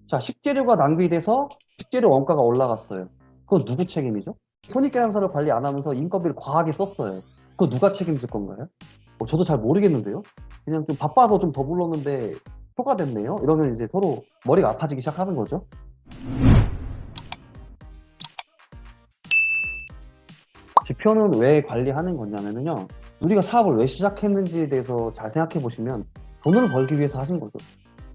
자, 식재료가 낭비돼서 식재료 원가가 올라갔어요. 그건 누구 책임이죠? 손익계산서를 관리 안 하면서 인건비를 과하게 썼어요. 그거 누가 책임질 건가요? 저도 잘 모르겠는데요. 그냥 좀 바빠서 좀 더 불렀는데 표가 됐네요. 이러면 이제 서로 머리가 아파지기 시작하는 거죠. 지표는 왜 관리하는 거냐면요. 우리가 사업을 왜 시작했는지에 대해서 잘 생각해 보시면 돈을 벌기 위해서 하신 거죠.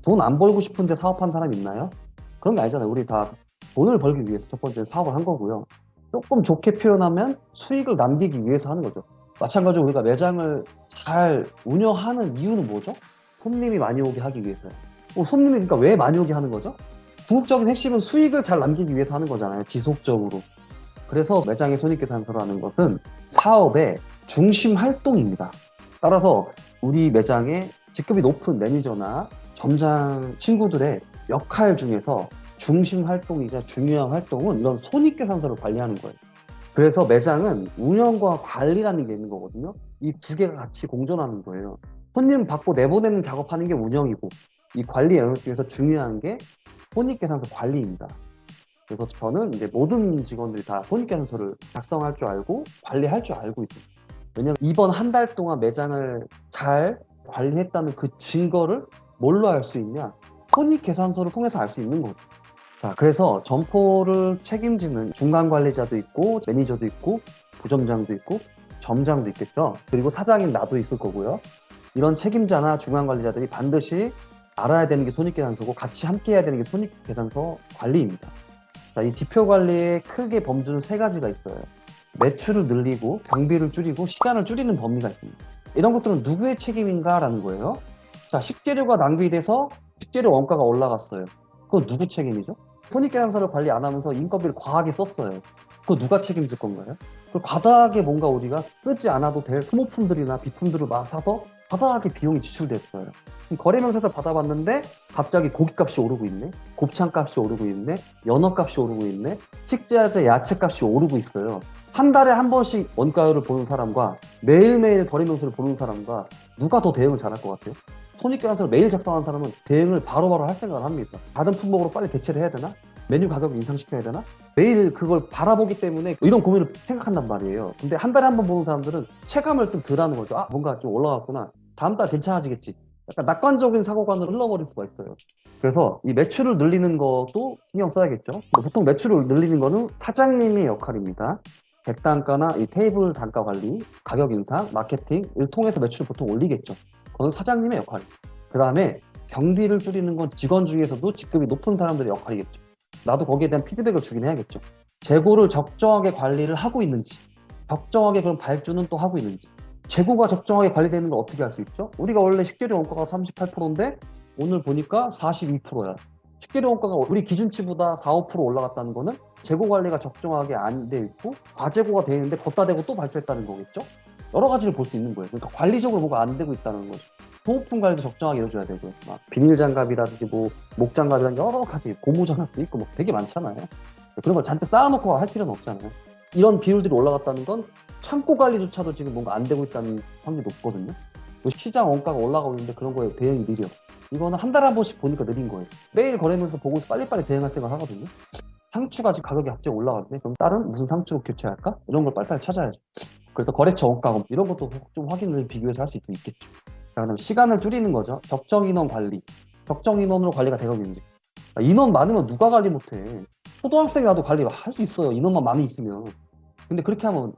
돈 안 벌고 싶은데 사업한 사람 있나요? 그런 게 아니잖아요. 우리 다 돈을 벌기 위해서 첫 번째 사업을 한 거고요. 조금 좋게 표현하면 수익을 남기기 위해서 하는 거죠. 마찬가지로 우리가 매장을 잘 운영하는 이유는 뭐죠? 손님이 많이 오게 하기 위해서요. 손님이 그러니까 왜 많이 오게 하는 거죠? 궁극적인 핵심은 수익을 잘 남기기 위해서 하는 거잖아요. 지속적으로. 그래서 매장의 손익계산서라는 것은 사업의 중심 활동입니다. 따라서 우리 매장의 직급이 높은 매니저나 점장 친구들의 역할 중에서 중심 활동이자 중요한 활동은 이런 손익계산서를 관리하는 거예요. 그래서 매장은 운영과 관리라는 게 있는 거거든요. 이 두 개가 같이 공존하는 거예요. 손님 받고 내보내는 작업하는 게 운영이고, 이 관리 영역 중에서 중요한 게 손익계산서 관리입니다. 그래서 저는 이제 모든 직원들이 다 손익계산서를 작성할 줄 알고 관리할 줄 알고 있어요. 왜냐면 이번 한 달 동안 매장을 잘 관리했다는 그 증거를 뭘로 알 수 있냐? 손익계산서를 통해서 알 수 있는 거죠. 자, 그래서 점포를 책임지는 중간 관리자도 있고, 매니저도 있고, 부점장도 있고, 점장도 있겠죠. 그리고 사장인 나도 있을 거고요. 이런 책임자나 중간 관리자들이 반드시 알아야 되는 게 손익계산서고 같이 함께 해야 되는 게 손익계산서 관리입니다. 자, 이 지표 관리의 크게 범주는 세 가지가 있어요. 매출을 늘리고, 경비를 줄이고, 시간을 줄이는 범위가 있습니다. 이런 것들은 누구의 책임인가라는 거예요. 자, 식재료가 낭비돼서 식재료 원가가 올라갔어요. 그건 누구 책임이죠? 손익계산서를 관리 안 하면서 인건비를 과하게 썼어요. 그거 누가 책임질 건가요? 그 과다하게 뭔가 우리가 쓰지 않아도 될 소모품들이나 비품들을 막 사서 과다하게 비용이 지출됐어요. 거래명세서를 받아봤는데 갑자기 고기값이 오르고 있네, 곱창값이 오르고 있네, 연어값이 오르고 있네, 식재화재 야채값이 오르고 있어요. 한 달에 한 번씩 원가율을 보는 사람과 매일매일 거래명세를 보는 사람과 누가 더 대응을 잘할 것 같아요? 손익계산서를 매일 작성하는 사람은 대응을 바로바로 할 생각을 합니다. 다른 품목으로 빨리 대체를 해야 되나? 메뉴 가격을 인상시켜야 되나? 매일 그걸 바라보기 때문에 이런 고민을 생각한단 말이에요. 근데 한 달에 한 번 보는 사람들은 체감을 좀 덜 하는 거죠. 아, 뭔가 좀 올라갔구나. 다음 달 괜찮아지겠지. 약간 낙관적인 사고관으로 흘러버릴 수가 있어요. 그래서 이 매출을 늘리는 것도 신경 써야겠죠. 보통 매출을 늘리는 거는 사장님의 역할입니다. 객단가나 이 테이블 단가 관리, 가격 인상, 마케팅을 통해서 매출을 보통 올리겠죠. 그건 사장님의 역할이에요. 그 다음에 경비를 줄이는 건 직원 중에서도 직급이 높은 사람들의 역할이겠죠. 나도 거기에 대한 피드백을 주긴 해야겠죠. 재고를 적정하게 관리를 하고 있는지, 적정하게 그럼 발주는 또 하고 있는지, 재고가 적정하게 관리되는 걸 어떻게 알 수 있죠? 우리가 원래 식재료 원가가 38%인데 오늘 보니까 42%야. 식재료 원가가 우리 기준치보다 4, 5% 올라갔다는 거는 재고 관리가 적정하게 안 돼 있고 과재고가 돼 있는데 걷다 대고 또 발주했다는 거겠죠? 여러 가지를 볼 수 있는 거예요. 그러니까 관리적으로 뭐가 안 되고 있다는 거죠. 소모품 관리도 적정하게 해줘야 되고요. 막 비닐 장갑이라든지 뭐 목장갑이라든지 여러 가지 고무 장갑도 있고 뭐 되게 많잖아요. 그런 걸 잔뜩 쌓아놓고 할 필요는 없잖아요. 이런 비율들이 올라갔다는 건 창고 관리조차도 지금 뭔가 안 되고 있다는 확률이 높거든요. 시장 원가가 올라가고 있는데 그런 거에 대응이 느려. 이거는 한 달에 한 번씩 보니까 느린 거예요. 매일 거래면서 보고서 빨리빨리 대응할 생각 하거든요. 상추가 지금 가격이 갑자기 올라갔네. 그럼 다른 무슨 상추로 교체할까? 이런 걸 빨리빨리 찾아야죠. 그래서 거래처 원가 이런 것도 좀 확인을 비교해서 할 수 있겠죠. 자, 그다음 시간을 줄이는 거죠. 적정 인원 관리. 적정 인원으로 관리가 되고 있는지. 인원 많으면 누가 관리 못해. 초등학생이라도 관리 할 수 있어요. 인원만 많이 있으면. 근데 그렇게 하면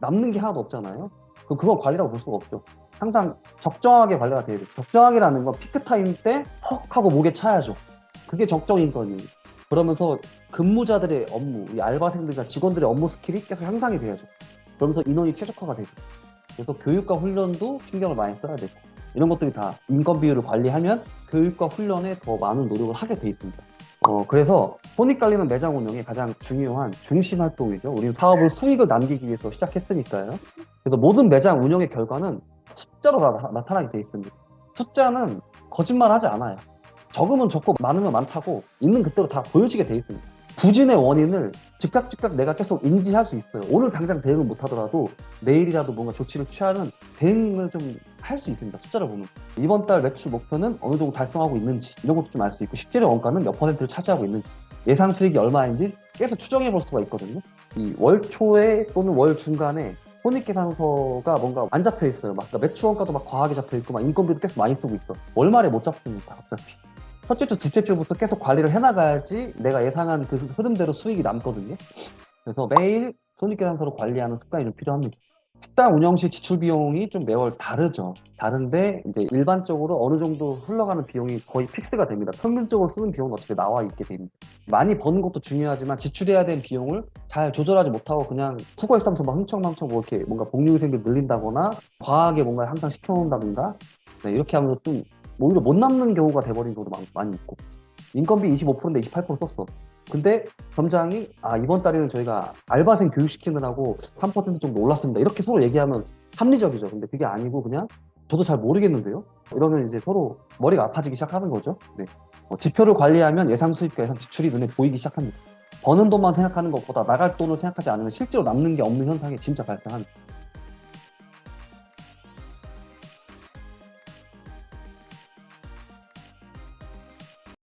남는 게 하나도 없잖아요. 그럼 그건 관리라고 볼 수가 없죠. 항상 적정하게 관리가 돼야 돼요. 적정하게라는 건 피크타임 때 퍽 하고 목에 차야죠. 그게 적정 인건이에요. 그러면서 근무자들의 업무, 이 알바생들과 직원들의 업무 스킬이 계속 향상이 돼야죠. 그러면서 인원이 최적화가 되죠. 그래서 교육과 훈련도 신경을 많이 써야 되고 이런 것들이 다 인건 비율을 관리하면 교육과 훈련에 더 많은 노력을 하게 돼 있습니다. 그래서 손익관리는 매장 운영의 가장 중요한 중심 활동이죠. 우리는 사업을 수익을 남기기 위해서 시작했으니까요. 그래서 모든 매장 운영의 결과는 숫자로 나타나게 돼 있습니다. 숫자는 거짓말하지 않아요. 적으면 적고 많으면 많다고 있는 그대로 다 보여지게 돼 있습니다. 부진의 원인을 즉각 내가 계속 인지할 수 있어요. 오늘 당장 대응을 못 하더라도 내일이라도 뭔가 조치를 취하는 대응을 좀 할 수 있습니다. 숫자를 보면. 이번 달 매출 목표는 어느 정도 달성하고 있는지 이런 것도 좀 알 수 있고 실제로 원가는 몇 퍼센트를 차지하고 있는지 예상 수익이 얼마인지 계속 추정해 볼 수가 있거든요. 이 월 초에 또는 월 중간에 손익계산서가 뭔가 안 잡혀 있어요. 막 그러니까 매출 원가도 막 과하게 잡혀 있고 막 인건비도 계속 많이 쓰고 있어. 월말에 못 잡습니다. 어차피. 첫째 주, 둘째 주부터 계속 관리를 해나가야지 내가 예상한 그 흐름대로 수익이 남거든요. 그래서 매일 손익계산서로 관리하는 습관이 좀 필요합니다. 식당 운영 시 지출 비용이 좀 매월 다르죠. 다른데 이제 일반적으로 어느 정도 흘러가는 비용이 거의 픽스가 됩니다. 평균적으로 쓰는 비용은 어차피 나와 있게 됩니다. 많이 버는 것도 중요하지만 지출해야 되는 비용을 잘 조절하지 못하고 그냥 수거했으면서 막 흥청망청 뭐 이렇게 뭔가 복리후생비 늘린다거나 과하게 뭔가 항상 시켜놓는다든가 네, 이렇게 하면서 좀 오히려 못 남는 경우가 돼버린 경우도 많이 있고 인건비 25%인데 28% 썼어. 근데 점장이 이번 달에는 저희가 알바생 교육시키느라고 3% 정도 올랐습니다. 이렇게 서로 얘기하면 합리적이죠. 근데 그게 아니고 그냥 저도 잘 모르겠는데요. 이러면 이제 서로 머리가 아파지기 시작하는 거죠. 네. 지표를 관리하면 예상 수입과 예상 지출이 눈에 보이기 시작합니다. 버는 돈만 생각하는 것보다 나갈 돈을 생각하지 않으면 실제로 남는 게 없는 현상이 진짜 발생합니다.